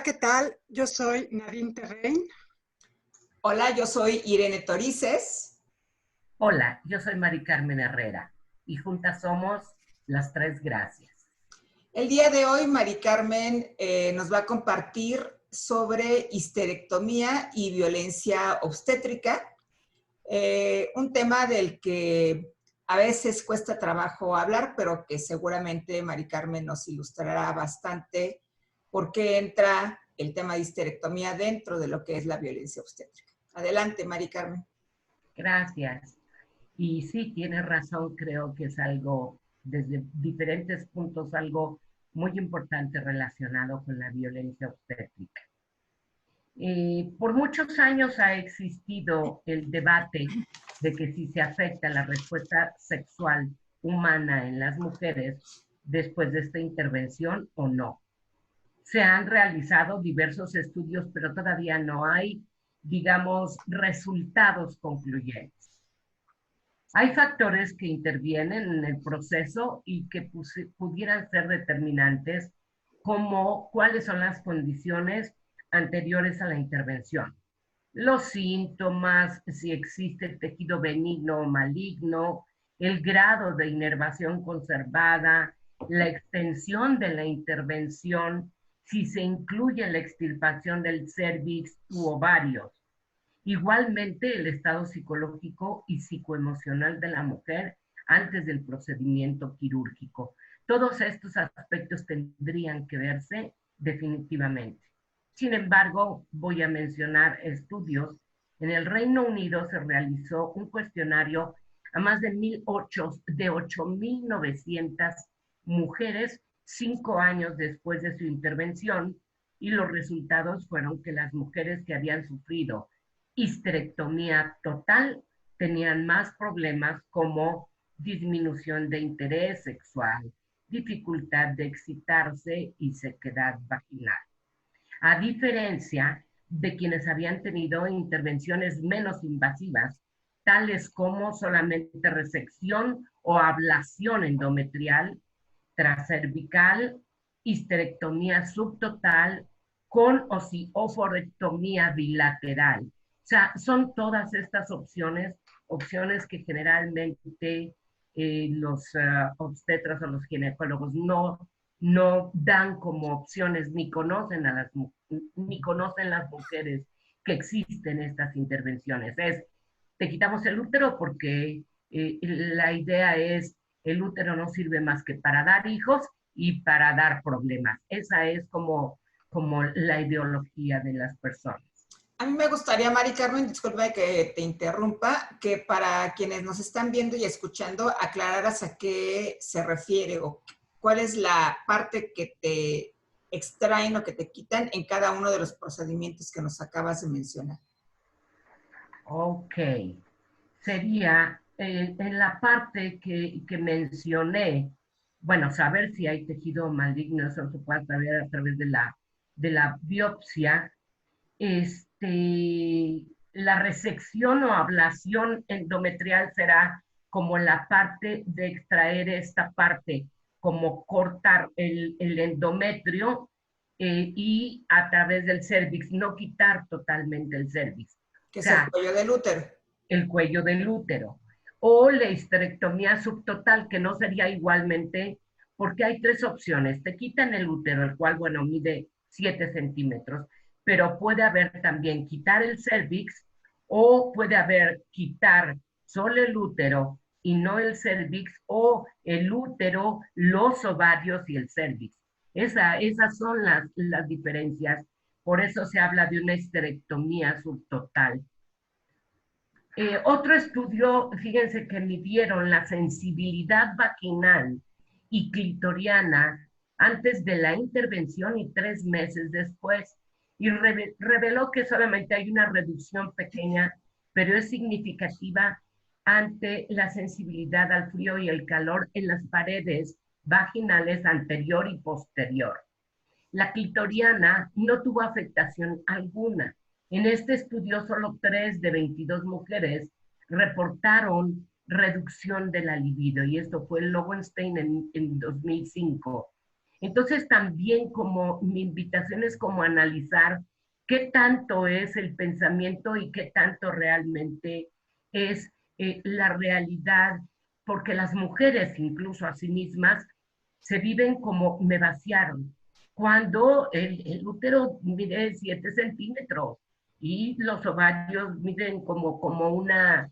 Hola, ¿qué tal? Yo soy Nadine Terrein. Hola, yo soy Irene Torices. Hola, yo soy Mari Carmen Herrera y juntas somos Las Tres Gracias. El día de hoy, Mari Carmen nos va a compartir sobre histerectomía y violencia obstétrica, un tema del que a veces cuesta trabajo hablar, pero que seguramente Mari Carmen nos ilustrará bastante por qué entra el tema de histerectomía dentro de lo que es la violencia obstétrica. Adelante, Mari Carmen. Gracias. Y sí, tienes razón, creo que es algo, desde diferentes puntos, algo muy importante relacionado con la violencia obstétrica. Por muchos años ha existido el debate de que si se afecta la respuesta sexual humana en las mujeres después de esta intervención o no. Se han realizado diversos estudios, pero todavía no hay, digamos, resultados concluyentes. Hay factores que intervienen en el proceso y que pudieran ser determinantes, como cuáles son las condiciones anteriores a la intervención. Los síntomas, si existe tejido benigno o maligno, el grado de inervación conservada, la extensión de la intervención, si se incluye la extirpación del cérvix u ovarios. Igualmente, el estado psicológico y psicoemocional de la mujer antes del procedimiento quirúrgico. Todos estos aspectos tendrían que verse definitivamente. Sin embargo, voy a mencionar estudios. En el Reino Unido se realizó un cuestionario a más de 8.900 mujeres 5 años después de su intervención, y los resultados fueron que las mujeres que habían sufrido histerectomía total tenían más problemas como disminución de interés sexual, dificultad de excitarse y sequedad vaginal. A diferencia de quienes habían tenido intervenciones menos invasivas, tales como solamente resección o ablación endometrial, transcervical, histerectomía subtotal, con oforectomía bilateral. O sea, son todas estas opciones que generalmente los obstetras o los ginecólogos no dan como opciones, ni conocen las mujeres que existen estas intervenciones. Te quitamos el útero porque la idea es, el útero no sirve más que para dar hijos y para dar problemas. Esa es como la ideología de las personas. A mí me gustaría, Mari Carmen, disculpa que te interrumpa, que para quienes nos están viendo y escuchando, aclararas a qué se refiere o cuál es la parte que te extraen o que te quitan en cada uno de los procedimientos que nos acabas de mencionar. Ok. Sería en la parte que mencioné, bueno, saber si hay tejido maligno, eso se puede saber a través de la biopsia. La resección o ablación endometrial será como la parte de extraer esta parte, como cortar el endometrio y a través del cérvix, no quitar totalmente el cérvix. Que es el cuello del útero. El cuello del útero. O la histerectomía subtotal, que no sería igualmente, porque hay 3 opciones. Te quitan el útero, el cual, bueno, mide 7 centímetros, pero puede haber también quitar el cérvix, o puede haber quitar solo el útero y no el cérvix, o el útero, los ovarios y el cérvix. Esas son las diferencias. Por eso se habla de una histerectomía subtotal. Otro estudio, fíjense que midieron la sensibilidad vaginal y clitoriana antes de la intervención y 3 meses después, y reveló que solamente hay una reducción pequeña, pero es significativa ante la sensibilidad al frío y el calor en las paredes vaginales anterior y posterior. La clitoriana no tuvo afectación alguna. En este estudio, solo 3 de 22 mujeres reportaron reducción de la libido, y esto fue el Lowenstein en 2005. Entonces también como mi invitación es como analizar qué tanto es el pensamiento y qué tanto realmente es la realidad, porque las mujeres incluso a sí mismas se viven como me vaciaron, cuando el útero mide 7 centímetros y los ovarios miden como una,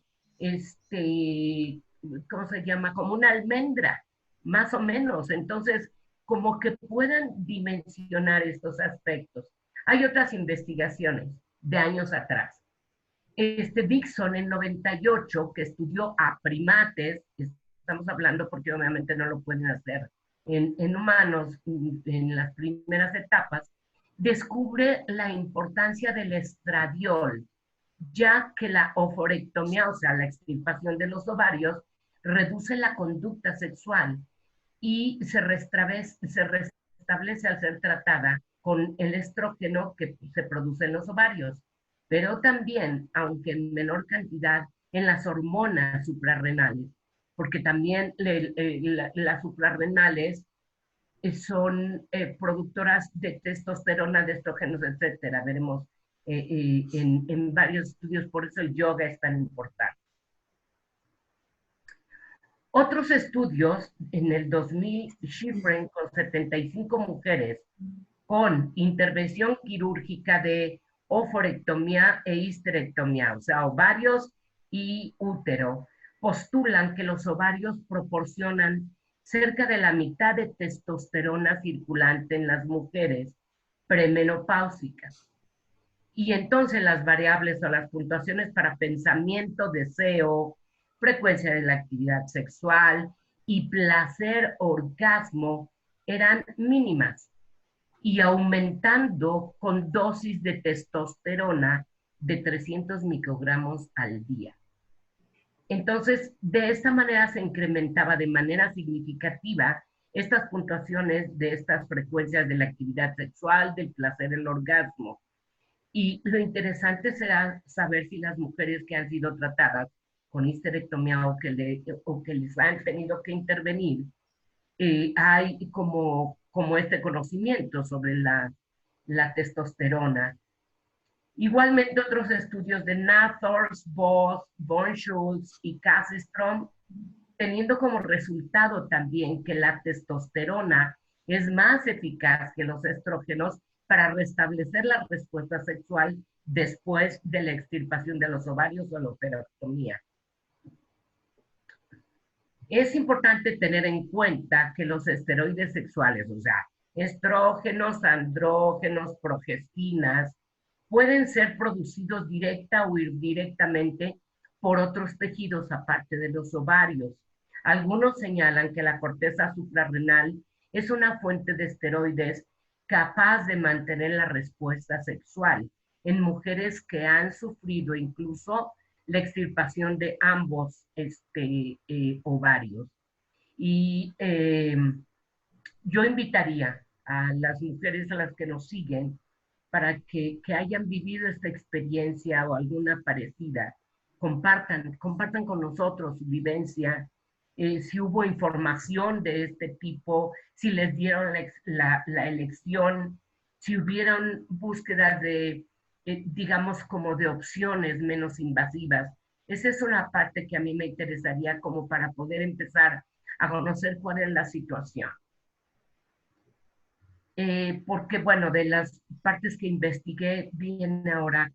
¿cómo se llama? Como una almendra, más o menos. Entonces, como que puedan dimensionar estos aspectos. Hay otras investigaciones de años atrás. Dixon en 98, que estudió a primates, estamos hablando porque obviamente no lo pueden hacer en humanos en las primeras etapas, descubre la importancia del estradiol, ya que la oforectomía, o sea, la extirpación de los ovarios, reduce la conducta sexual y se restablece al ser tratada con el estrógeno que se produce en los ovarios, pero también, aunque en menor cantidad, en las hormonas suprarrenales, porque también las suprarrenales son productoras de testosterona, de estrógenos, etcétera. Veremos en varios estudios, por eso el yoga es tan importante. Otros estudios, en el 2000, Schifrin con 75 mujeres con intervención quirúrgica de oforectomía e histerectomía, o sea, ovarios y útero, postulan que los ovarios proporcionan cerca de la mitad de testosterona circulante en las mujeres premenopáusicas. Y entonces las variables o las puntuaciones para pensamiento, deseo, frecuencia de la actividad sexual y placer, orgasmo, eran mínimas y aumentando con dosis de testosterona de 300 microgramos al día. Entonces, de esta manera se incrementaba de manera significativa estas puntuaciones de estas frecuencias de la actividad sexual, del placer, el orgasmo. Y lo interesante será saber si las mujeres que han sido tratadas con histerectomía o que les han tenido que intervenir, hay como este conocimiento sobre la testosterona. Igualmente otros estudios de Nathorst, Voss, von Schultz y Kasselstrom, teniendo como resultado también que la testosterona es más eficaz que los estrógenos para restablecer la respuesta sexual después de la extirpación de los ovarios o la operectomía. Es importante tener en cuenta que los esteroides sexuales, o sea, estrógenos, andrógenos, progestinas, pueden ser producidos directa o indirectamente por otros tejidos aparte de los ovarios. Algunos señalan que la corteza suprarrenal es una fuente de esteroides capaz de mantener la respuesta sexual en mujeres que han sufrido incluso la extirpación de ambos ovarios. Y yo invitaría a las mujeres a las que nos siguen para que hayan vivido esta experiencia o alguna parecida, compartan con nosotros su vivencia, si hubo información de este tipo, si les dieron la elección, si hubieron búsquedas de, digamos, como de opciones menos invasivas. Esa es una parte que a mí me interesaría como para poder empezar a conocer cuál es la situación. Porque, bueno, de las partes que investigué, viene ahora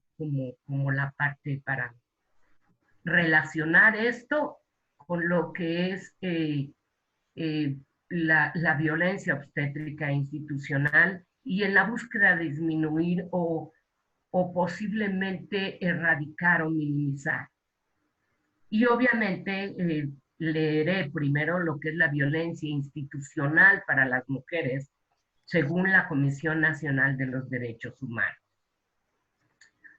como la parte para relacionar esto con lo que es la violencia obstétrica institucional y en la búsqueda de disminuir o posiblemente erradicar o minimizar. Y obviamente leeré primero lo que es la violencia institucional para las mujeres, según la Comisión Nacional de los Derechos Humanos.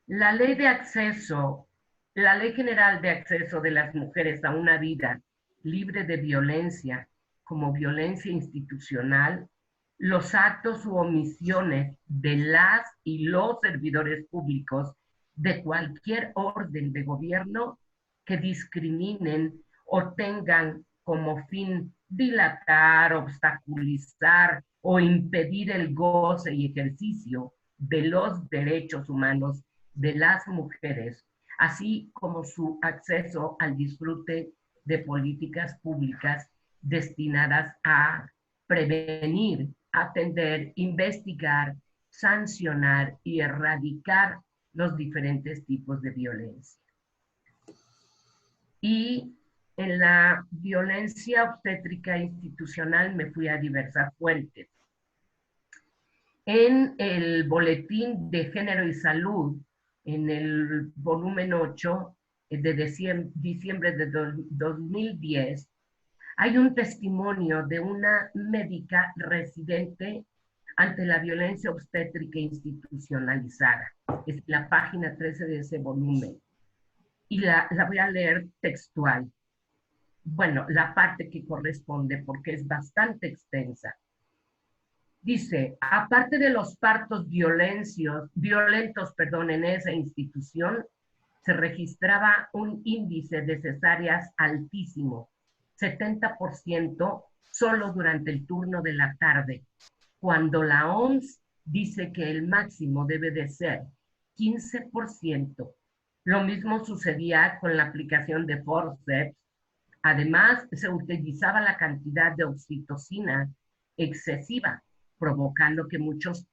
La Ley General de Acceso de las Mujeres a una vida libre de violencia, como violencia institucional, los actos u omisiones de las y los servidores públicos de cualquier orden de gobierno que discriminen o tengan como fin dilatar, obstaculizar o impedir el goce y ejercicio de los derechos humanos de las mujeres, así como su acceso al disfrute de políticas públicas destinadas a prevenir, atender, investigar, sancionar y erradicar los diferentes tipos de violencia. Y en la violencia obstétrica institucional me fui a diversas fuentes. En el Boletín de Género y Salud, en el volumen 8 de diciembre de 2010, hay un testimonio de una médica residente ante la violencia obstétrica institucionalizada. Es la página 13 de ese volumen. Y la voy a leer textual. Bueno, la parte que corresponde porque es bastante extensa. Dice, aparte de los partos violentos, en esa institución, se registraba un índice de cesáreas altísimo, 70% solo durante el turno de la tarde, cuando la OMS dice que el máximo debe de ser 15%. Lo mismo sucedía con la aplicación de forceps. Además, se utilizaba la cantidad de oxitocina excesiva, provocando que muchos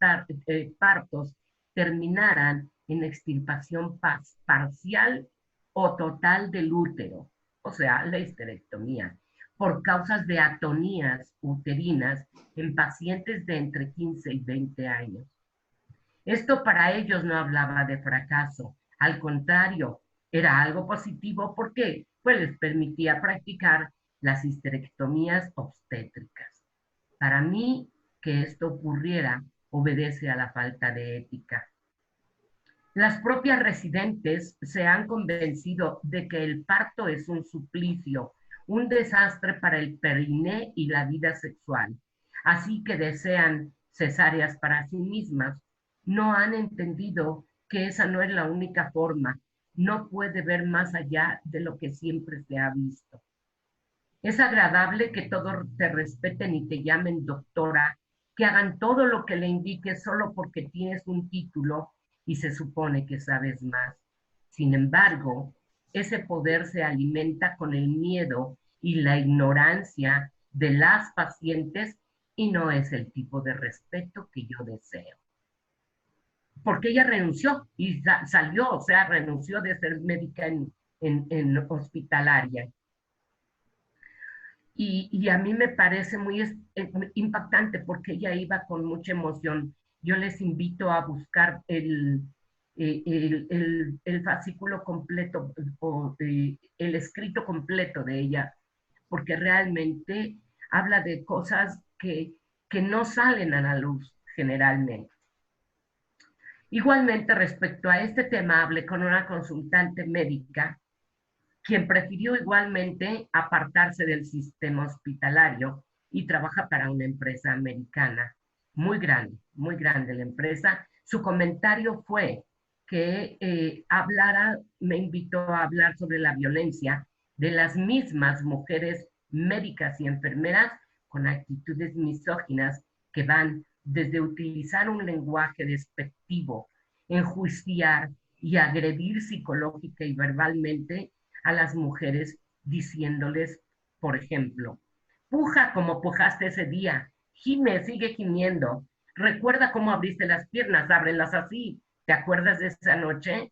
partos terminaran en extirpación parcial o total del útero, o sea, la histerectomía, por causas de atonías uterinas en pacientes de entre 15 y 20 años. Esto para ellos no hablaba de fracaso, al contrario, era algo positivo porque pues, les permitía practicar las histerectomías obstétricas. Para mí, que esto ocurriera obedece a la falta de ética. Las propias residentes se han convencido de que el parto es un suplicio, un desastre para el periné y la vida sexual, así que desean cesáreas para sí mismas. No han entendido que esa no es la única forma, no puede ver más allá de lo que siempre se ha visto. Es agradable que todos te respeten y te llamen doctora, que hagan todo lo que le indiques solo porque tienes un título y se supone que sabes más. Sin embargo, ese poder se alimenta con el miedo y la ignorancia de las pacientes y no es el tipo de respeto que yo deseo. Porque ella renunció y salió, o sea, renunció de ser médica en hospitalaria. Y a mí me parece muy impactante porque ella iba con mucha emoción. Yo les invito a buscar el fascículo completo o el escrito completo de ella, porque realmente habla de cosas que no salen a la luz generalmente. Igualmente, respecto a este tema, hablé con una consultante médica quien prefirió igualmente apartarse del sistema hospitalario y trabaja para una empresa americana muy grande la empresa. Su comentario fue que me invitó a hablar sobre la violencia de las mismas mujeres médicas y enfermeras con actitudes misóginas que van desde utilizar un lenguaje despectivo, enjuiciar y agredir psicológica y verbalmente a las mujeres diciéndoles, por ejemplo, puja como pujaste ese día, gime, sigue gimiendo, recuerda cómo abriste las piernas, ábrelas así, ¿te acuerdas de esa noche?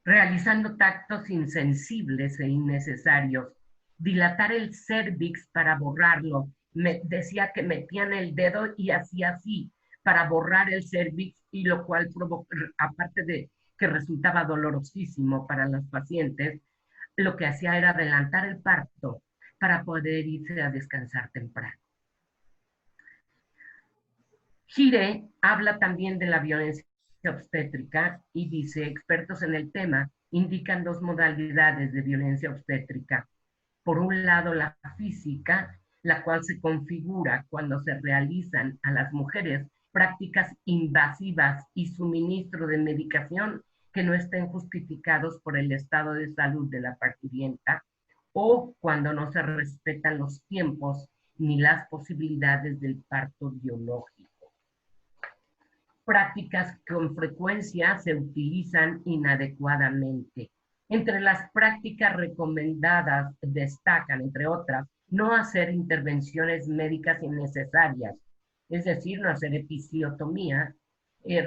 Realizando tactos insensibles e innecesarios, dilatar el cérvix para borrarlo, decía que metían el dedo y hacía así para borrar el cérvix y lo cual provocó, aparte de que resultaba dolorosísimo para las pacientes, lo que hacía era adelantar el parto para poder irse a descansar temprano. Gire habla también de la violencia obstétrica y dice, expertos en el tema indican dos modalidades de violencia obstétrica. Por un lado, la física, la cual se configura cuando se realizan a las mujeres prácticas invasivas y suministro de medicación que no estén justificados por el estado de salud de la parturienta, o cuando no se respetan los tiempos ni las posibilidades del parto biológico. Prácticas que con frecuencia se utilizan inadecuadamente. Entre las prácticas recomendadas destacan, entre otras, no hacer intervenciones médicas innecesarias, es decir, no hacer episiotomía,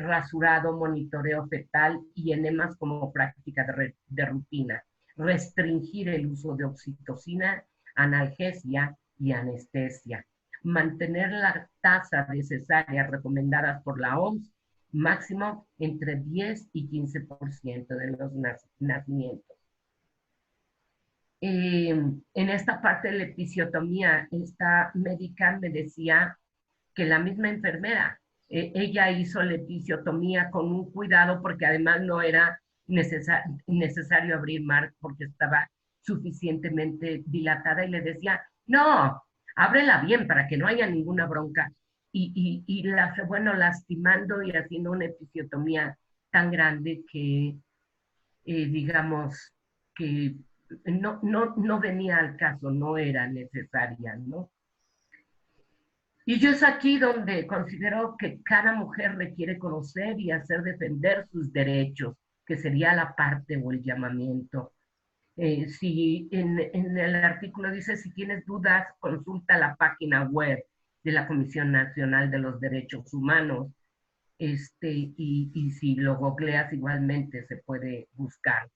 rasurado, monitoreo fetal y enemas como práctica de rutina. Restringir el uso de oxitocina, analgesia y anestesia. Mantener la tasa de cesáreas recomendadas por la OMS máximo entre 10 y 15% de los nacimientos. En esta parte de la episiotomía, esta médica me decía que la misma enfermera, ella hizo la episiotomía con un cuidado porque además no era necesario abrir mar porque estaba suficientemente dilatada y le decía, no, ábrela bien para que no haya ninguna bronca. Y la fue, bueno, lastimando y haciendo una episiotomía tan grande que, digamos, que no venía al caso, no era necesaria, ¿no? Y yo es aquí donde considero que cada mujer requiere conocer y hacer defender sus derechos, que sería la parte o el llamamiento. Si en el artículo dice, si tienes dudas, consulta la página web de la Comisión Nacional de los Derechos Humanos, y si lo googleas igualmente se puede buscar.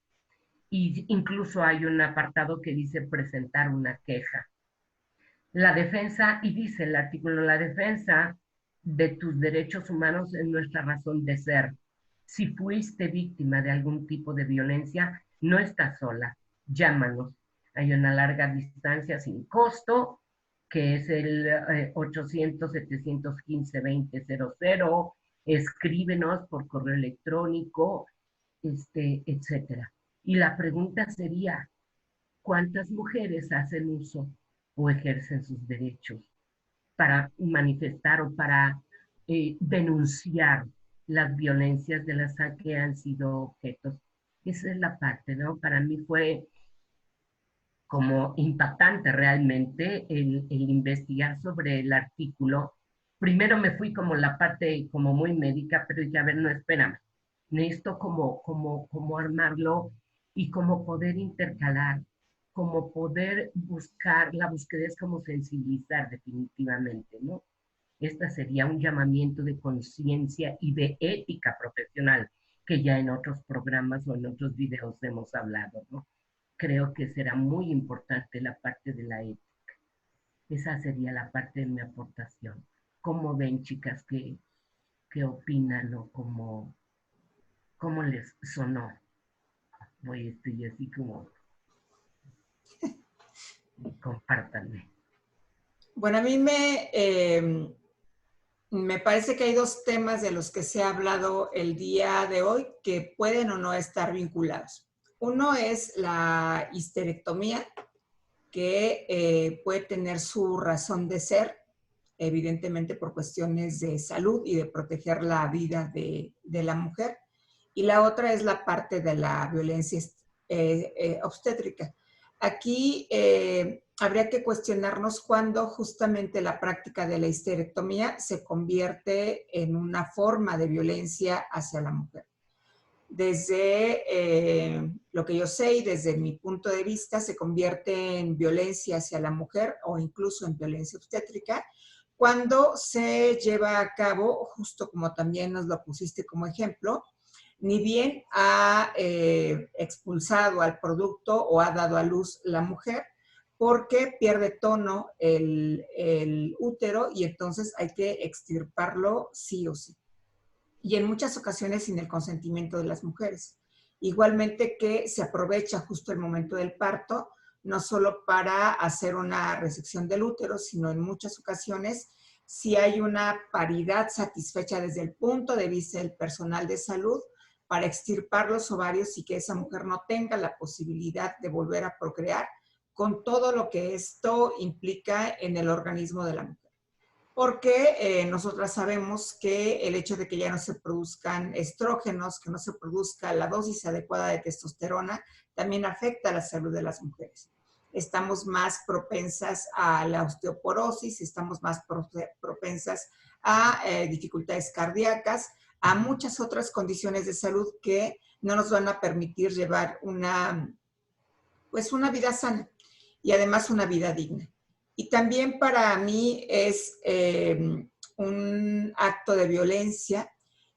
Y incluso hay un apartado que dice presentar una queja. La defensa, y dice el artículo, la defensa de tus derechos humanos es nuestra razón de ser. Si fuiste víctima de algún tipo de violencia, no estás sola, llámanos. Hay una larga distancia sin costo, que es el 800-715-2000, escríbenos por correo electrónico, etcétera. Y la pregunta sería, ¿cuántas mujeres hacen uso o ejercen sus derechos para manifestar o para denunciar las violencias de las que han sido objetos? Esa es la parte, ¿no? Para mí fue como impactante realmente el investigar sobre el artículo. Primero me fui como la parte como muy médica, pero ya a ver, no, espérame. Necesito como armarlo y como poder intercalar, como poder buscar, la búsqueda es como sensibilizar definitivamente, ¿no? Esta sería un llamamiento de conciencia y de ética profesional, que ya en otros programas o en otros videos hemos hablado, ¿no? Creo que será muy importante la parte de la ética. Esa sería la parte de mi aportación. ¿Cómo ven, chicas? ¿Qué opinan o cómo les sonó? Voy, estoy así como... Compártanme. Bueno, a mí me parece que hay dos temas de los que se ha hablado el día de hoy que pueden o no estar vinculados. Uno es la histerectomía, que puede tener su razón de ser, evidentemente por cuestiones de salud y de proteger la vida de la mujer. Y la otra es la parte de la violencia obstétrica. Aquí habría que cuestionarnos cuándo justamente la práctica de la histerectomía se convierte en una forma de violencia hacia la mujer. Desde lo que yo sé y desde mi punto de vista se convierte en violencia hacia la mujer o incluso en violencia obstétrica cuando se lleva a cabo, justo como también nos lo pusiste como ejemplo, ni bien ha expulsado al producto o ha dado a luz la mujer, porque pierde tono el útero y entonces hay que extirparlo sí o sí. Y en muchas ocasiones sin el consentimiento de las mujeres. Igualmente que se aprovecha justo el momento del parto, no solo para hacer una resección del útero, sino en muchas ocasiones, si hay una paridad satisfecha desde el punto de vista del personal de salud, para extirpar los ovarios y que esa mujer no tenga la posibilidad de volver a procrear, con todo lo que esto implica en el organismo de la mujer. Porque nosotras sabemos que el hecho de que ya no se produzcan estrógenos, que no se produzca la dosis adecuada de testosterona, también afecta a la salud de las mujeres. estamos más propensas a la osteoporosis, estamos más propensas a dificultades cardíacas, a muchas otras condiciones de salud que no nos van a permitir llevar una vida sana y además una vida digna. Y también para mí es un acto de violencia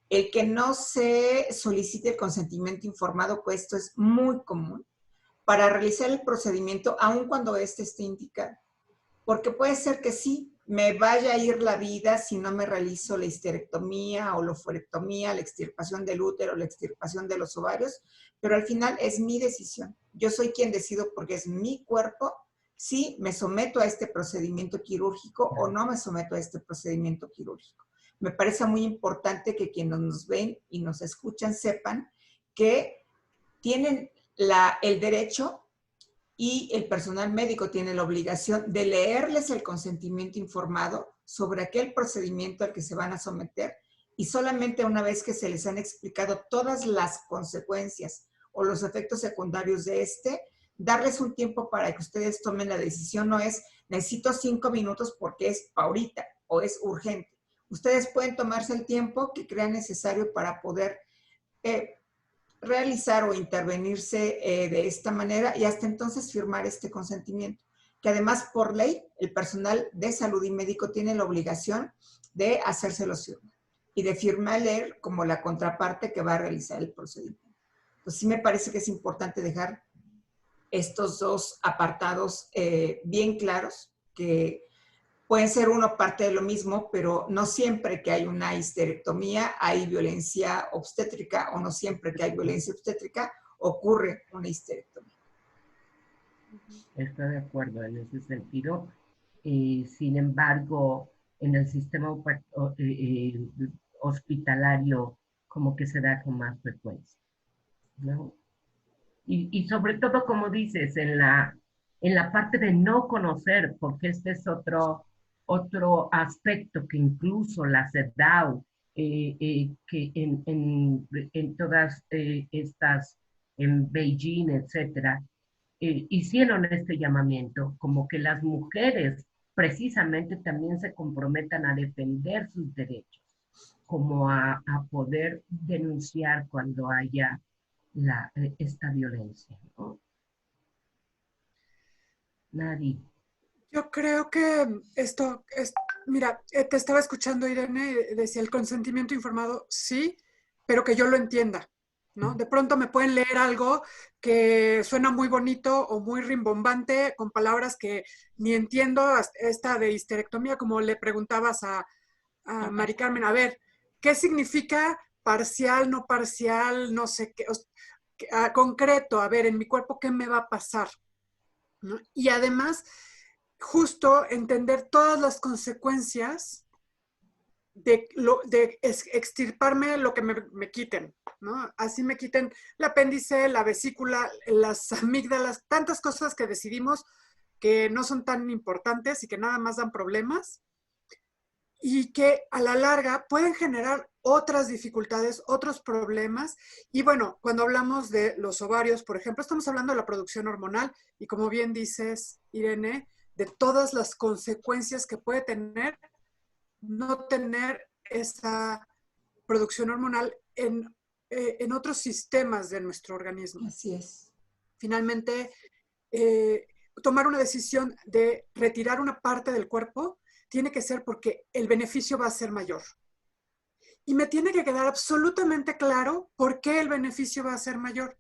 el que no se solicite el consentimiento informado, pues esto es muy común, para realizar el procedimiento, aun cuando éste esté indicado. Porque puede ser que sí, me vaya a ir la vida si no me realizo la histerectomía o la oophorectomía, la extirpación del útero, la extirpación de los ovarios, pero al final es mi decisión. Yo soy quien decido porque es mi cuerpo si me someto a este procedimiento quirúrgico o no me someto a este procedimiento quirúrgico. Me parece muy importante que quienes nos ven y nos escuchan sepan que tienen el derecho y el personal médico tiene la obligación de leerles el consentimiento informado sobre aquel procedimiento al que se van a someter y solamente una vez que se les han explicado todas las consecuencias o los efectos secundarios de darles un tiempo para que ustedes tomen la decisión. No es necesito 5 minutos porque es ahorita o es urgente. Ustedes pueden tomarse el tiempo que crean necesario para poder realizar o intervenirse de esta manera y hasta entonces firmar este consentimiento, que además por ley el personal de salud y médico tiene la obligación de hacérselos firmar y de firmarle como la contraparte que va a realizar el procedimiento. Pues sí me parece que es importante dejar estos dos apartados bien claros, que pueden ser uno parte de lo mismo, pero no siempre que hay una histerectomía hay violencia obstétrica, o no siempre que hay violencia obstétrica ocurre una histerectomía. Estoy de acuerdo en ese sentido. Sin embargo, en el sistema hospitalario como que se da con más frecuencia, ¿no? Y sobre todo, como dices, en la parte de no conocer, porque este es otro aspecto que incluso la CEDAW, que en todas estas, en Beijing, etcétera, hicieron este llamamiento, como que las mujeres precisamente también se comprometan a defender sus derechos, como a poder denunciar cuando haya esta violencia, ¿no? Nadie. Yo creo que esto es, mira, te estaba escuchando, Irene, decía el consentimiento informado, sí, pero que yo lo entienda, ¿no? De pronto me pueden leer algo que suena muy bonito o muy rimbombante, con palabras que ni entiendo, esta de histerectomía, como le preguntabas a Mari Carmen, a ver, ¿qué significa parcial, no parcial, no sé qué, concreto? A ver, en mi cuerpo, ¿qué me va a pasar? ¿No? Y además, justo entender todas las consecuencias de extirparme lo que me quiten, ¿no? Así me quiten el apéndice, la vesícula, las amígdalas, tantas cosas que decidimos que no son tan importantes y que nada más dan problemas y que a la larga pueden generar otras dificultades, otros problemas. Y bueno, cuando hablamos de los ovarios, por ejemplo, estamos hablando de la producción hormonal y como bien dices, Irene, de todas las consecuencias que puede tener no tener esa producción hormonal en otros sistemas de nuestro organismo. Así es. Finalmente, tomar una decisión de retirar una parte del cuerpo tiene que ser porque el beneficio va a ser mayor. Y me tiene que quedar absolutamente claro por qué el beneficio va a ser mayor.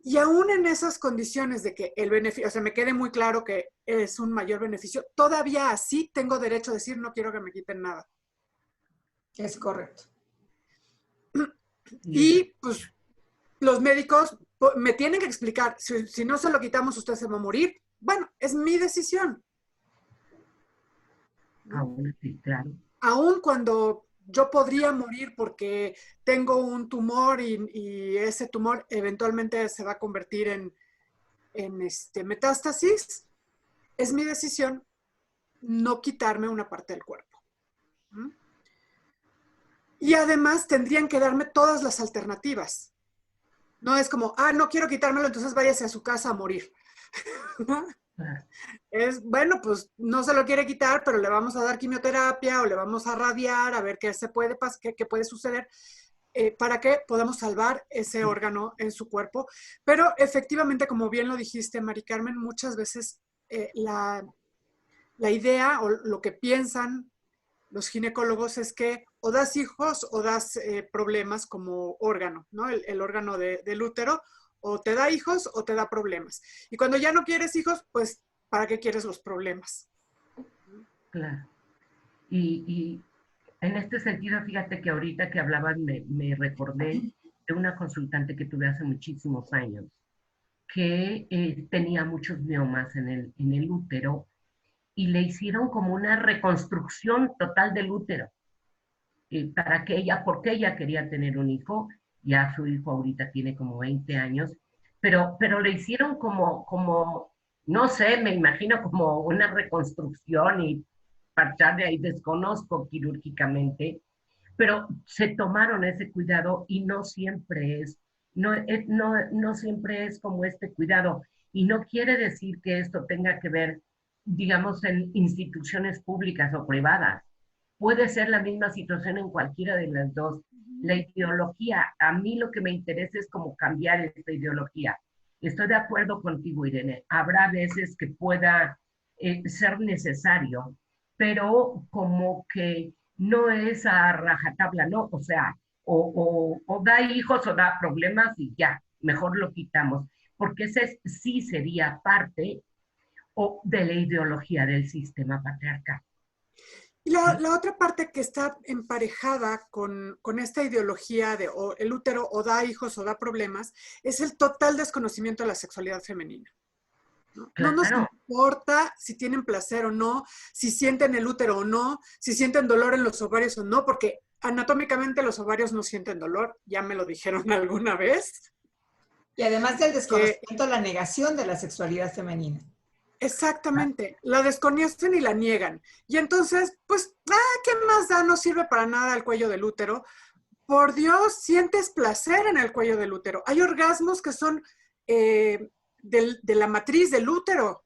Y aún en esas condiciones de que el beneficio, o sea, me quede muy claro que es un mayor beneficio, todavía así tengo derecho a decir no quiero que me quiten nada. Es correcto. Y pues los médicos me tienen que explicar, si no se lo quitamos usted se va a morir. Bueno, es mi decisión. Aún sí, claro. Aún cuando yo podría morir porque tengo un tumor y ese tumor eventualmente se va a convertir en metástasis, es mi decisión no quitarme una parte del cuerpo. Y además tendrían que darme todas las alternativas. No es como, no quiero quitármelo, entonces váyase a su casa a morir. Claro. Es, bueno, pues no se lo quiere quitar, pero le vamos a dar quimioterapia o le vamos a radiar a ver qué se puede, qué puede suceder para que podamos salvar ese órgano en su cuerpo. Pero efectivamente, como bien lo dijiste, Mari Carmen, muchas veces la idea o lo que piensan los ginecólogos es que o das hijos o das problemas como órgano, ¿no? El órgano del útero, o te da hijos o te da problemas. Y cuando ya no quieres hijos, pues, ¿para qué quieres los problemas? Claro. Y en este sentido, fíjate que ahorita que hablabas me recordé de una consultante que tuve hace muchísimos años, que tenía muchos miomas en el útero y le hicieron como una reconstrucción total del útero para que ella, porque ella quería tener un hijo, ya su hijo ahorita tiene como 20 años, pero le hicieron como, no sé, me imagino como una reconstrucción y parchar de ahí, desconozco quirúrgicamente, pero se tomaron ese cuidado y no siempre es, no siempre es como este cuidado. Y no quiere decir que esto tenga que ver, digamos, en instituciones públicas o privadas. Puede ser la misma situación en cualquiera de las dos. La ideología, a mí lo que me interesa es como cambiar esta ideología. Estoy de acuerdo contigo, Irene. Habrá veces que pueda ser necesario, pero como que no es a rajatabla, ¿no? O sea, o da hijos o da problemas y ya, mejor lo quitamos, porque ese sí sería parte o de la ideología del sistema patriarcal. Y la otra parte que está emparejada con esta ideología de o el útero o da hijos o da problemas es el total desconocimiento de la sexualidad femenina. No nos Claro, importa si tienen placer o no, si sienten el útero o no, si sienten dolor en los ovarios o no, porque anatómicamente los ovarios no sienten dolor, ya me lo dijeron alguna vez. Y además del Que desconocimiento, la negación de la sexualidad femenina. exactamente, la desconocen y la niegan. Y entonces, pues, ¿qué más da? No sirve para nada el cuello del útero. Por Dios, sientes placer en el cuello del útero. Hay orgasmos que son de la matriz del útero.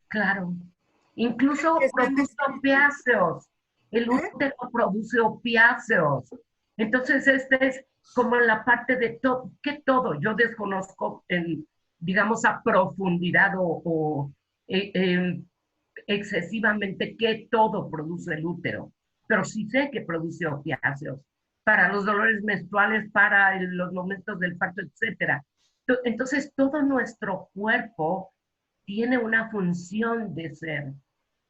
claro. Incluso Están produce opiáceos. El ¿eh? útero produce opiáceos. Entonces, este es como la parte de todo, que todo, yo desconozco en, digamos, a profundidad o excesivamente que todo produce el útero, pero sí sé que produce opiáceos para los dolores menstruales, para los momentos del parto, etcétera. Entonces, todo nuestro cuerpo tiene una función de ser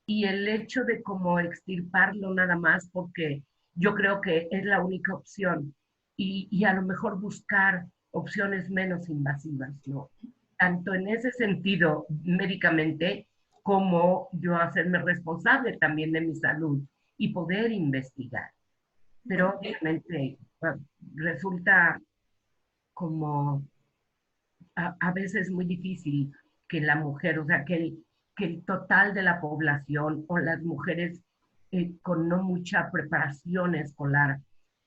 y el hecho de como extirparlo nada más porque yo creo que es la única opción y a lo mejor buscar opciones menos invasivas, ¿no? Tanto en ese sentido médicamente como yo hacerme responsable también de mi salud y poder investigar. Pero obviamente resulta como a veces muy difícil que la mujer, o sea, que el total de la población o las mujeres con no mucha preparación escolar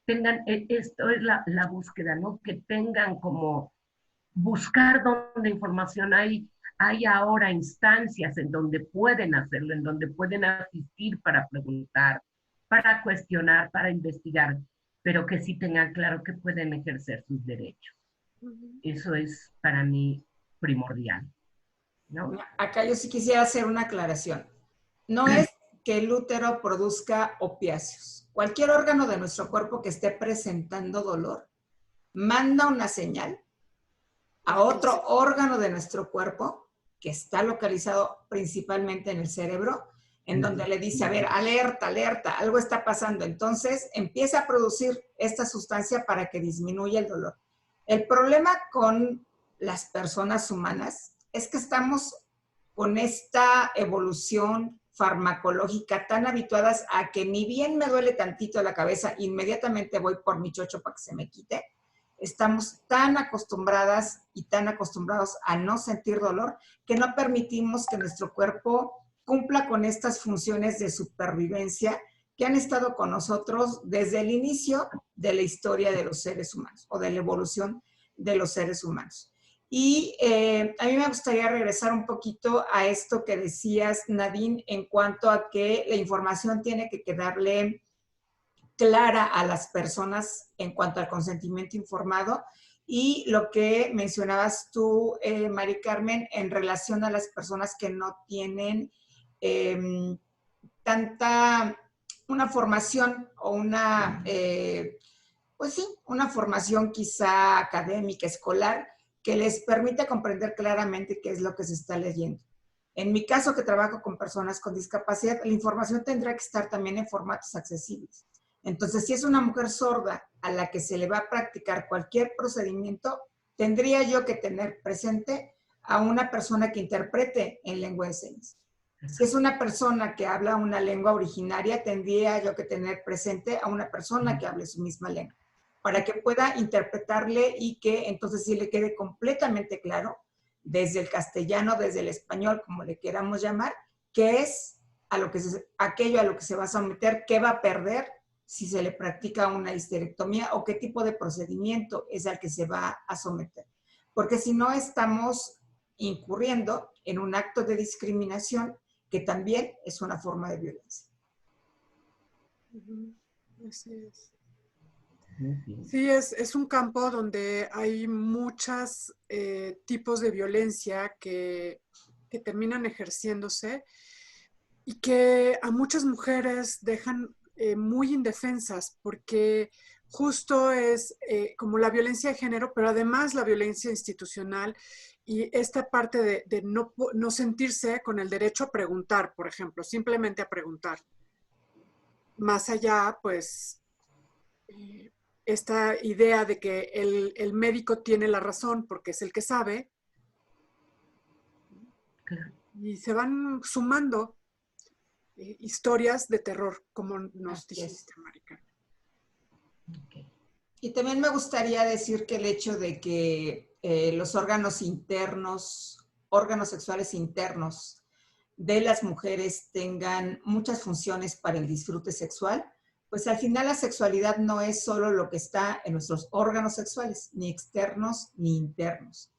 tengan, esto es la búsqueda, ¿no? Que tengan como buscar donde información hay ahora instancias en donde pueden hacerlo, en donde pueden asistir para preguntar, para cuestionar, para investigar, pero que sí tengan claro que pueden ejercer sus derechos. Eso es para mí primordial, ¿no? Acá yo sí quisiera hacer una aclaración. No es que el útero produzca opiáceos. Cualquier órgano de nuestro cuerpo que esté presentando dolor manda una señal a otro órgano de nuestro cuerpo que está localizado principalmente en el cerebro, en donde le dice, a ver, alerta, alerta, algo está pasando. Entonces empieza a producir esta sustancia para que disminuya el dolor. El problema con las personas humanas es que estamos con esta evolución farmacológica tan habituadas a que ni bien me duele tantito la cabeza, inmediatamente voy por mi chocho para que se me quite. Estamos tan acostumbradas y tan acostumbrados a no sentir dolor que no permitimos que nuestro cuerpo cumpla con estas funciones de supervivencia que han estado con nosotros desde el inicio de la historia de los seres humanos o de la evolución de los seres humanos. Y a mí me gustaría regresar un poquito a esto que decías, Nadine, en cuanto a que la información tiene que quedarle clara a las personas en cuanto al consentimiento informado y lo que mencionabas tú, Mari Carmen, en relación a las personas que no tienen eh, tanta, una formación o una, pues sí, una formación quizá académica, escolar, que les permite comprender claramente qué es lo que se está leyendo. En mi caso, que trabajo con personas con discapacidad, la información tendrá que estar también en formatos accesibles. Entonces, si es una mujer sorda a la que se le va a practicar cualquier procedimiento, tendría yo que tener presente a una persona que interprete en lengua de señas. Si es una persona que habla una lengua originaria, tendría yo que tener presente a una persona que hable su misma lengua, para que pueda interpretarle y que entonces sí le quede completamente claro, desde el castellano, desde el español, como le queramos llamar, qué es aquello a lo que se va a someter, qué va a perder si se le practica una histerectomía o qué tipo de procedimiento es al que se va a someter. Porque si no, estamos incurriendo en un acto de discriminación que también es una forma de violencia. Así es. Sí. Sí, es un campo donde hay muchos tipos de violencia que terminan ejerciéndose y que a muchas mujeres dejan muy indefensas porque justo es como la violencia de género, pero además la violencia institucional y esta parte de no sentirse con el derecho a preguntar, por ejemplo, simplemente a preguntar. Más allá, pues, esta idea de que el médico tiene la razón porque es el que sabe, Claro. y se van sumando historias de terror, como nos Así es. dijiste, Marica. Okay. Y también me gustaría decir que el hecho de que los órganos internos, órganos sexuales internos de las mujeres tengan muchas funciones para el disfrute sexual, pues al final la sexualidad no es solo lo que está en nuestros órganos sexuales, ni externos ni internos.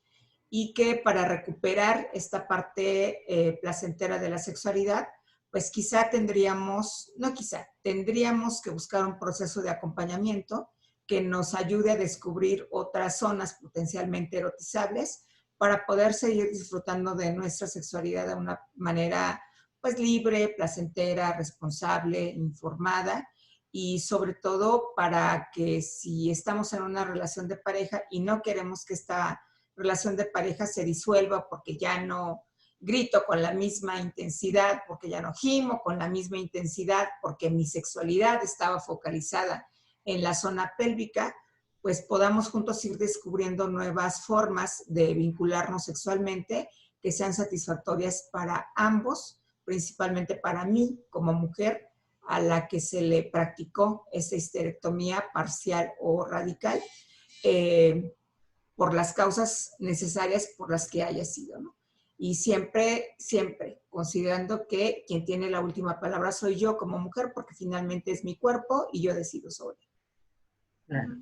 Y que para recuperar esta parte placentera de la sexualidad, pues quizá tendríamos, no quizá, tendríamos que buscar un proceso de acompañamiento que nos ayude a descubrir otras zonas potencialmente erotizables para poder seguir disfrutando de nuestra sexualidad de una manera pues libre, placentera, responsable, informada y sobre todo para que si estamos en una relación de pareja y no queremos que esta relación de pareja se disuelva porque ya no grito con la misma intensidad, porque ya no gimo con la misma intensidad, porque mi sexualidad estaba focalizada en la zona pélvica, pues podamos juntos ir descubriendo nuevas formas de vincularnos sexualmente que sean satisfactorias para ambos, principalmente para mí como mujer a la que se le practicó esa histerectomía parcial o radical, por las causas necesarias por las que haya sido, ¿no? Y siempre, siempre considerando que quien tiene la última palabra soy yo como mujer, porque finalmente es mi cuerpo y yo decido sobre él. Claro.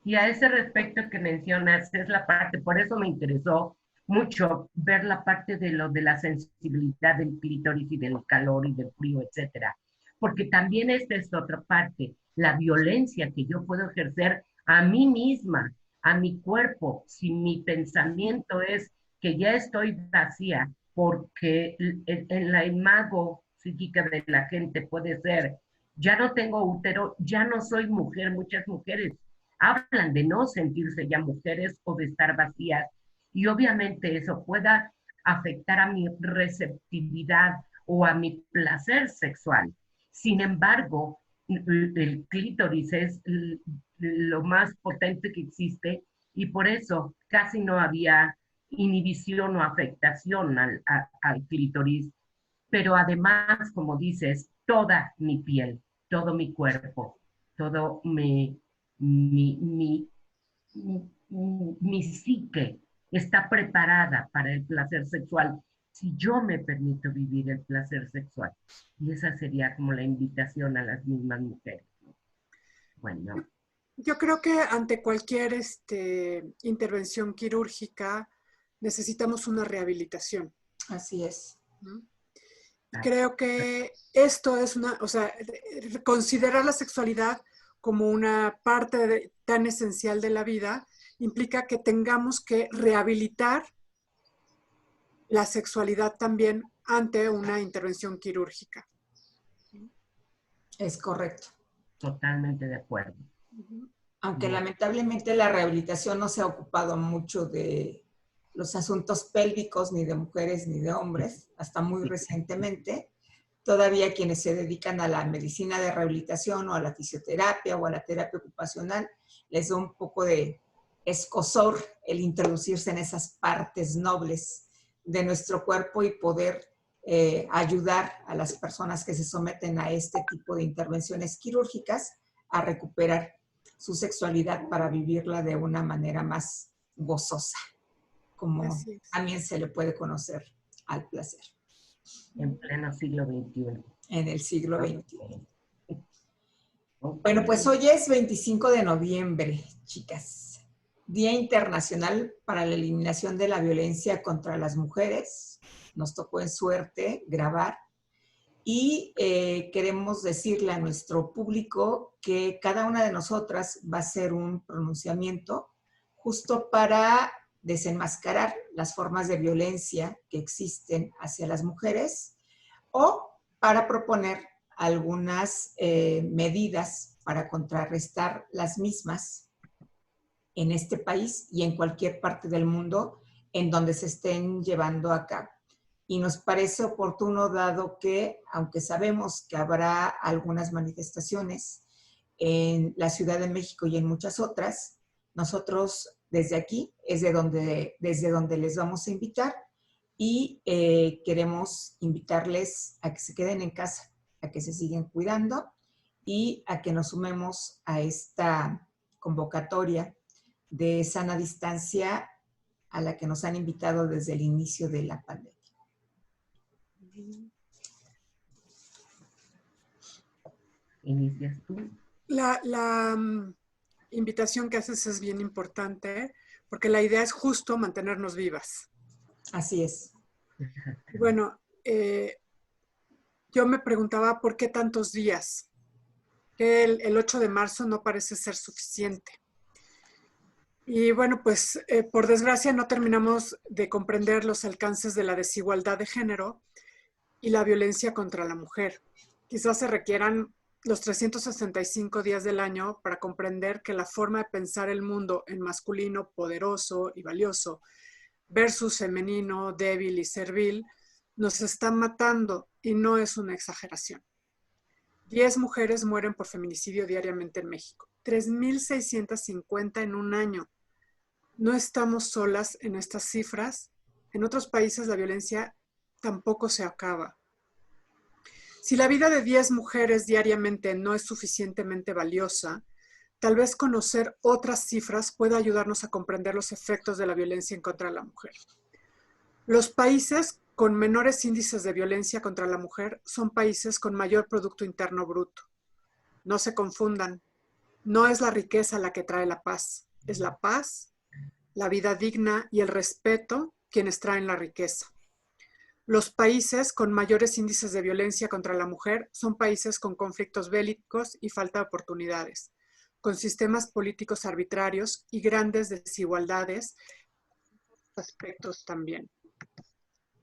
Y a ese respecto que mencionas, es la parte, por eso me interesó mucho ver la parte de lo de la sensibilidad del clítoris y del calor y del frío, etcétera. Porque también esta es otra parte, la violencia que yo puedo ejercer a mí misma, a mi cuerpo, si mi pensamiento es que ya estoy vacía, porque en la imago psíquica de la gente puede ser ya no tengo útero, ya no soy mujer. Muchas mujeres hablan de no sentirse ya mujeres o de estar vacías y obviamente eso pueda afectar a mi receptividad o a mi placer sexual. Sin embargo, el clítoris es lo más potente que existe y por eso casi no había inhibición o afectación al clítoris, pero además, como dices, toda mi piel, todo mi cuerpo, todo mi psique está preparada para el placer sexual si yo me permito vivir el placer sexual. Y esa sería como la invitación a las mismas mujeres, ¿no? Bueno. Yo creo que ante cualquier intervención quirúrgica, necesitamos una rehabilitación. Así es. ¿No? Creo que esto es o sea, considerar la sexualidad como una parte tan esencial de la vida implica que tengamos que rehabilitar la sexualidad también ante una intervención quirúrgica. Es correcto. Totalmente de acuerdo. Aunque lamentablemente la rehabilitación no se ha ocupado mucho de los asuntos pélvicos, ni de mujeres ni de hombres, hasta muy recientemente. Todavía quienes se dedican a la medicina de rehabilitación o a la fisioterapia o a la terapia ocupacional, les da un poco de escozor el introducirse en esas partes nobles de nuestro cuerpo y poder ayudar a las personas que se someten a este tipo de intervenciones quirúrgicas a recuperar su sexualidad para vivirla de una manera más gozosa, como también se le puede conocer al placer. En pleno siglo XXI. En el siglo XXI. Bueno, pues hoy es 25 de noviembre, chicas. Día Internacional para la Eliminación de la Violencia contra las Mujeres. Nos tocó en suerte grabar. Y queremos decirle a nuestro público que cada una de nosotras va a hacer un pronunciamiento justo para desenmascarar las formas de violencia que existen hacia las mujeres o para proponer algunas medidas para contrarrestar las mismas en este país y en cualquier parte del mundo en donde se estén llevando a cabo. Y nos parece oportuno, dado que, aunque sabemos que habrá algunas manifestaciones en la Ciudad de México y en muchas otras, nosotros desde aquí es desde donde les vamos a invitar y queremos invitarles a que se queden en casa, a que se sigan cuidando y a que nos sumemos a esta convocatoria de sana distancia a la que nos han invitado desde el inicio de la pandemia. ¿Inicias tú? La invitación que haces es bien importante porque la idea es justo mantenernos vivas. Así es. Bueno, yo me preguntaba por qué tantos días, que el 8 de marzo no parece ser suficiente. Y bueno, pues por desgracia no terminamos de comprender los alcances de la desigualdad de género y la violencia contra la mujer. Quizás se requieran los 365 días del año para comprender que la forma de pensar el mundo en masculino, poderoso y valioso versus femenino, débil y servil, nos está matando y no es una exageración. 10 mujeres mueren por feminicidio diariamente en México, 3,650 en un año. No estamos solas en estas cifras. En otros países la violencia tampoco se acaba. Si la vida de 10 mujeres diariamente no es suficientemente valiosa, tal vez conocer otras cifras pueda ayudarnos a comprender los efectos de la violencia en contra de la mujer. Los países con menores índices de violencia contra la mujer son países con mayor Producto Interno Bruto. No se confundan. No es la riqueza la que trae la paz. Es la paz, la vida digna y el respeto quienes traen la riqueza. Los países con mayores índices de violencia contra la mujer son países con conflictos bélicos y falta de oportunidades, con sistemas políticos arbitrarios y grandes desigualdades aspectos también.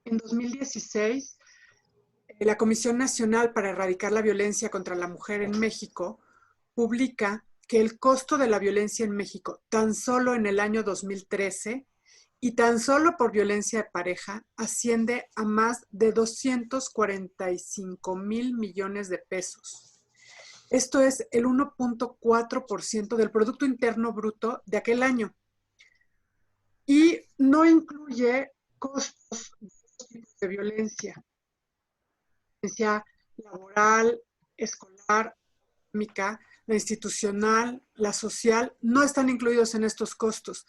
En 2016, la Comisión Nacional para Erradicar la Violencia contra la Mujer en México publica que el costo de la violencia en México, tan solo en el año 2013, y tan solo por violencia de pareja, asciende a más de 245,000 millones de pesos. Esto es el 1.4% del Producto Interno Bruto de aquel año. Y no incluye costos de violencia laboral, escolar, económica, la institucional, la social, no están incluidos en estos costos.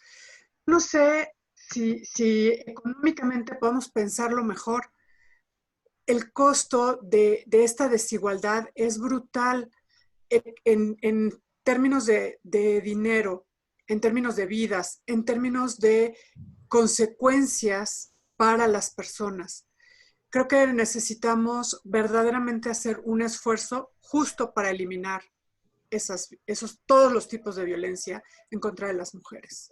No sé si económicamente podemos pensarlo mejor. El costo de esta desigualdad es brutal en términos de dinero, en términos de vidas, en términos de consecuencias para las personas. Creo que necesitamos verdaderamente hacer un esfuerzo justo para eliminar todos los tipos de violencia en contra de las mujeres.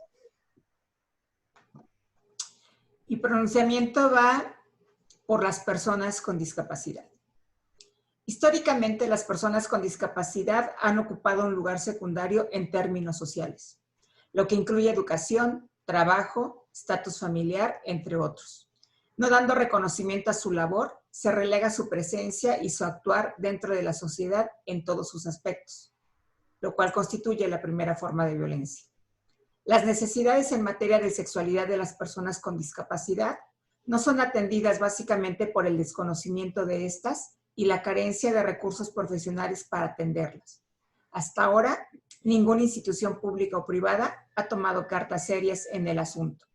Mi pronunciamiento va por las personas con discapacidad. Históricamente, las personas con discapacidad han ocupado un lugar secundario en términos sociales, lo que incluye educación, trabajo, estatus familiar, entre otros. No dando reconocimiento a su labor, se relega su presencia y su actuar dentro de la sociedad en todos sus aspectos, lo cual constituye la primera forma de violencia. Las necesidades en materia de sexualidad de las personas con discapacidad no son atendidas básicamente por el desconocimiento de estas y la carencia de recursos profesionales para atenderlas. Hasta ahora, ninguna institución pública o privada ha tomado cartas serias en el asunto.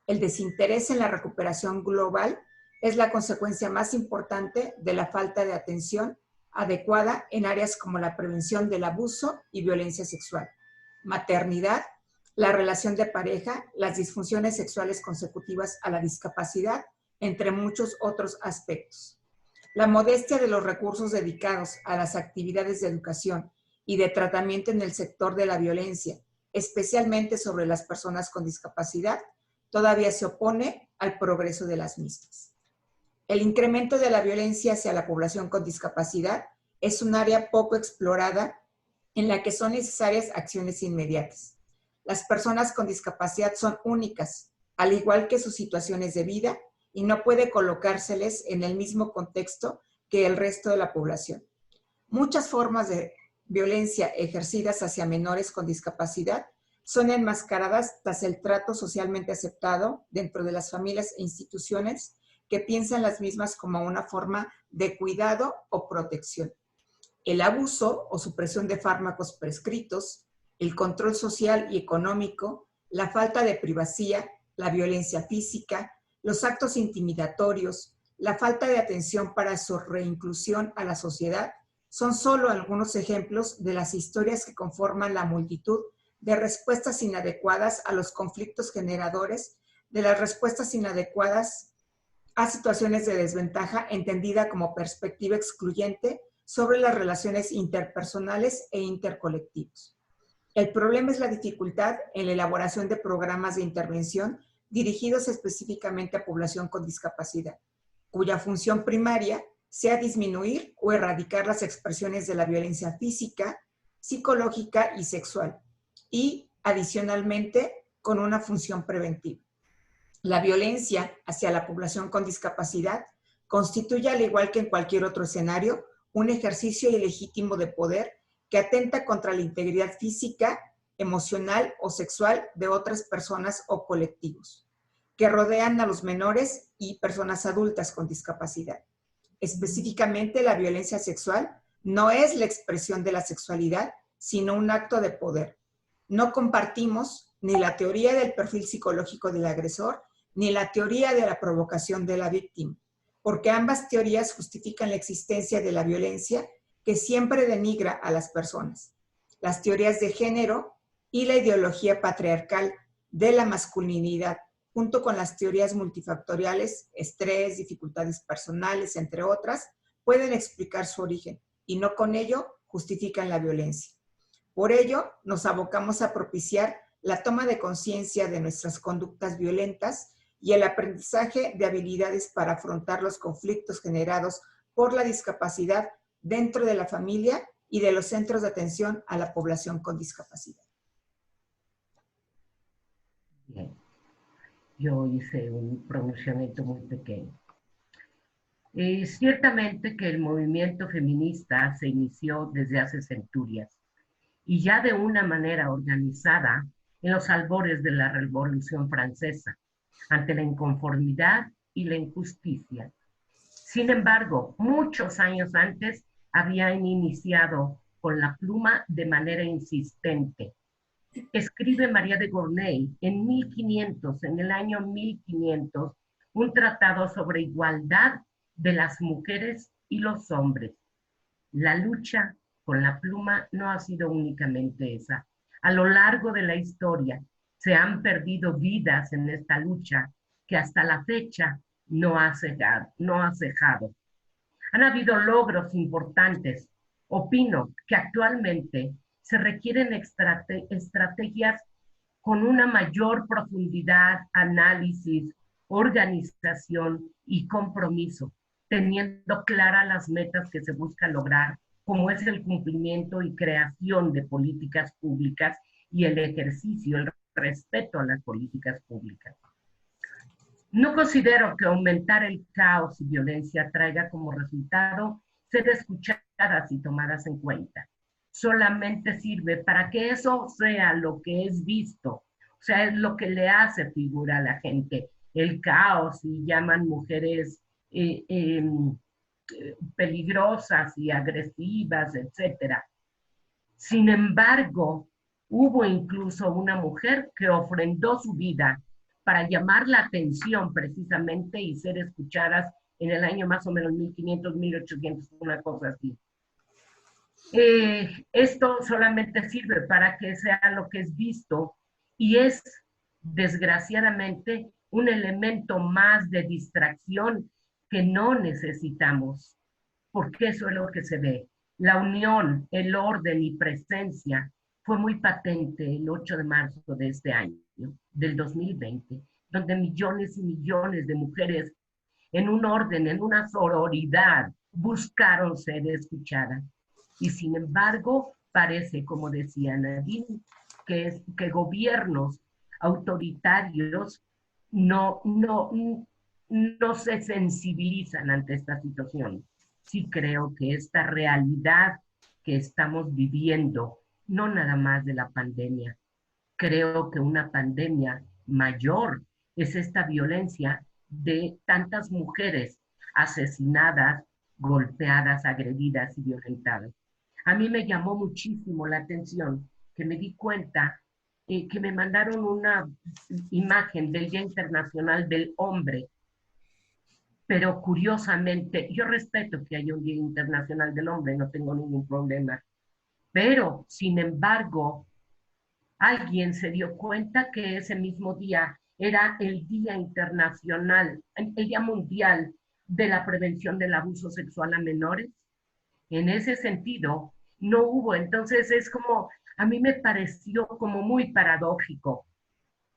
El desinterés en la recuperación global es la consecuencia más importante de la falta de atención adecuada en áreas como la prevención del abuso y violencia sexual, maternidad, la relación de pareja, las disfunciones sexuales consecutivas a la discapacidad, entre muchos otros aspectos. La modestia de los recursos dedicados a las actividades de educación y de tratamiento en el sector de la violencia, especialmente sobre las personas con discapacidad, todavía se opone al progreso de las mismas. El incremento de la violencia hacia la población con discapacidad es un área poco explorada en la que son necesarias acciones inmediatas. Las personas con discapacidad son únicas, al igual que sus situaciones de vida, y no puede colocárseles en el mismo contexto que el resto de la población. Muchas formas de violencia ejercidas hacia menores con discapacidad son enmascaradas tras el trato socialmente aceptado dentro de las familias e instituciones que piensan las mismas como una forma de cuidado o protección. El abuso o supresión de fármacos prescritos, el control social y económico, la falta de privacidad, la violencia física, los actos intimidatorios, la falta de atención para su reinclusión a la sociedad, son solo algunos ejemplos de las historias que conforman la multitud de respuestas inadecuadas a los conflictos generadores, de las respuestas inadecuadas a situaciones de desventaja entendida como perspectiva excluyente sobre las relaciones interpersonales e intercolectivos. El problema es la dificultad en la elaboración de programas de intervención dirigidos específicamente a población con discapacidad, cuya función primaria sea disminuir o erradicar las expresiones de la violencia física, psicológica y sexual, y adicionalmente con una función preventiva. La violencia hacia la población con discapacidad constituye, al igual que en cualquier otro escenario, un ejercicio ilegítimo de poder que atenta contra la integridad física, emocional o sexual de otras personas o colectivos que rodean a los menores y personas adultas con discapacidad. Específicamente, la violencia sexual no es la expresión de la sexualidad, sino un acto de poder. No compartimos ni la teoría del perfil psicológico del agresor, ni la teoría de la provocación de la víctima, porque ambas teorías justifican la existencia de la violencia que siempre denigra a las personas. Las teorías de género y la ideología patriarcal de la masculinidad, junto con las teorías multifactoriales, estrés, dificultades personales, entre otras, pueden explicar su origen y no con ello justifican la violencia. Por ello, nos abocamos a propiciar la toma de conciencia de nuestras conductas violentas y el aprendizaje de habilidades para afrontar los conflictos generados por la discapacidad dentro de la familia y de los centros de atención a la población con discapacidad. Bien. Yo hice un pronunciamiento muy pequeño. Ciertamente que el movimiento feminista se inició desde hace centurias y ya de una manera organizada en los albores de la Revolución Francesa, ante la inconformidad y la injusticia. Sin embargo, muchos años antes habían iniciado con la pluma de manera insistente. Escribe María de Gournay en el año 1500, un tratado sobre igualdad de las mujeres y los hombres. La lucha con la pluma no ha sido únicamente esa. A lo largo de la historia Se han perdido vidas en esta lucha que hasta la fecha no ha cejado. Han habido logros importantes. Opino que actualmente se requieren estrategias con una mayor profundidad, análisis, organización y compromiso, teniendo claras las metas que se buscan lograr, como es el cumplimiento y creación de políticas públicas y el ejercicio, el respeto a las políticas públicas. No considero que aumentar el caos y violencia traiga como resultado ser escuchadas y tomadas en cuenta. Solamente sirve para que eso sea lo que es visto, o sea, es lo que le hace figura a la gente. El caos, y llaman mujeres peligrosas y agresivas, etc. Sin embargo, hubo incluso una mujer que ofrendó su vida para llamar la atención precisamente y ser escuchadas en el año más o menos 1500, 1800, una cosa así. Esto solamente sirve para que sea lo que es visto y es, desgraciadamente, un elemento más de distracción que no necesitamos, porque eso es lo que se ve. La unión, el orden y presencia fue muy patente el 8 de marzo de este año, del 2020, donde millones y millones de mujeres en un orden, en una sororidad, buscaron ser escuchadas. Y sin embargo, parece, como decía Nadine, que gobiernos autoritarios no se sensibilizan ante esta situación. Sí creo que esta realidad que estamos viviendo, no nada más de la pandemia, creo que una pandemia mayor es esta violencia de tantas mujeres asesinadas, golpeadas, agredidas y violentadas. A mí me llamó muchísimo la atención que me di cuenta que me mandaron una imagen del Día Internacional del Hombre, pero curiosamente, yo respeto que haya un Día Internacional del Hombre, no tengo ningún problema, pero sin embargo, alguien se dio cuenta que ese mismo día era el Día Internacional, el Día Mundial de la Prevención del Abuso Sexual a Menores. En ese sentido, no hubo. Entonces es como, a mí me pareció como muy paradójico,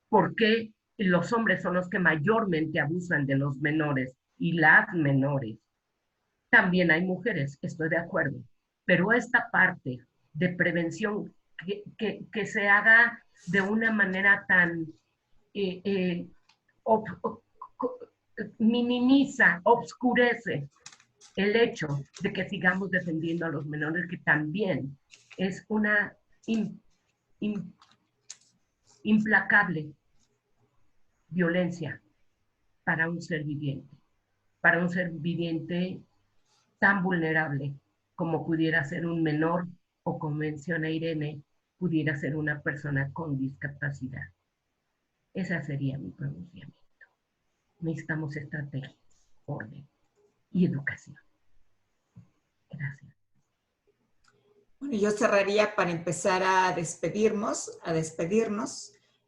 porque los hombres son los que mayormente abusan de los menores y las menores. También hay mujeres, estoy de acuerdo, pero esta parte de prevención que se haga de una manera tan minimiza, obscurece el hecho de que sigamos defendiendo a los menores, que también es una implacable violencia para un ser viviente tan vulnerable como pudiera ser un menor o, como menciona Irene, pudiera ser una persona con discapacidad. Esa sería mi pronunciamiento. Necesitamos estrategias, orden y educación. Gracias. Bueno, yo cerraría para empezar a despedirnos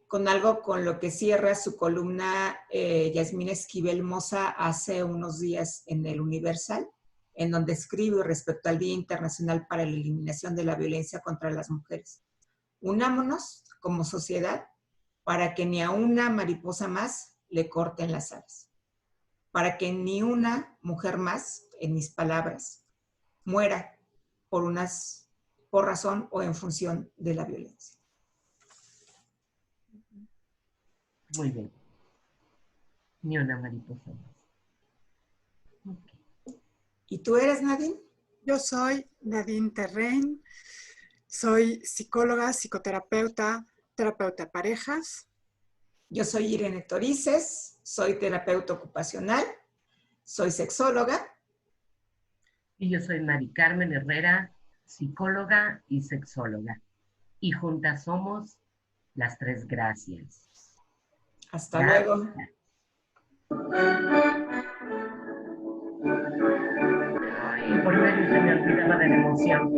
con algo con lo que cierra su columna Yasmín Esquivel Moza hace unos días en el Universal, en donde escribe respecto al Día Internacional para la Eliminación de la Violencia contra las Mujeres. Unámonos como sociedad para que ni a una mariposa más le corten las alas, para que ni una mujer más, en mis palabras, muera por razón o en función de la violencia. Muy bien. Ni una mariposa más. Okay. ¿Y tú eres, Nadine? Yo soy Nadine Terrain, soy psicóloga, psicoterapeuta, terapeuta de parejas. Yo soy Irene Torices, soy terapeuta ocupacional, soy sexóloga. Y yo soy Mari Carmen Herrera, psicóloga y sexóloga. Y juntas somos las tres gracias. Hasta luego. Ay, por medio se me olvidaba de la emoción.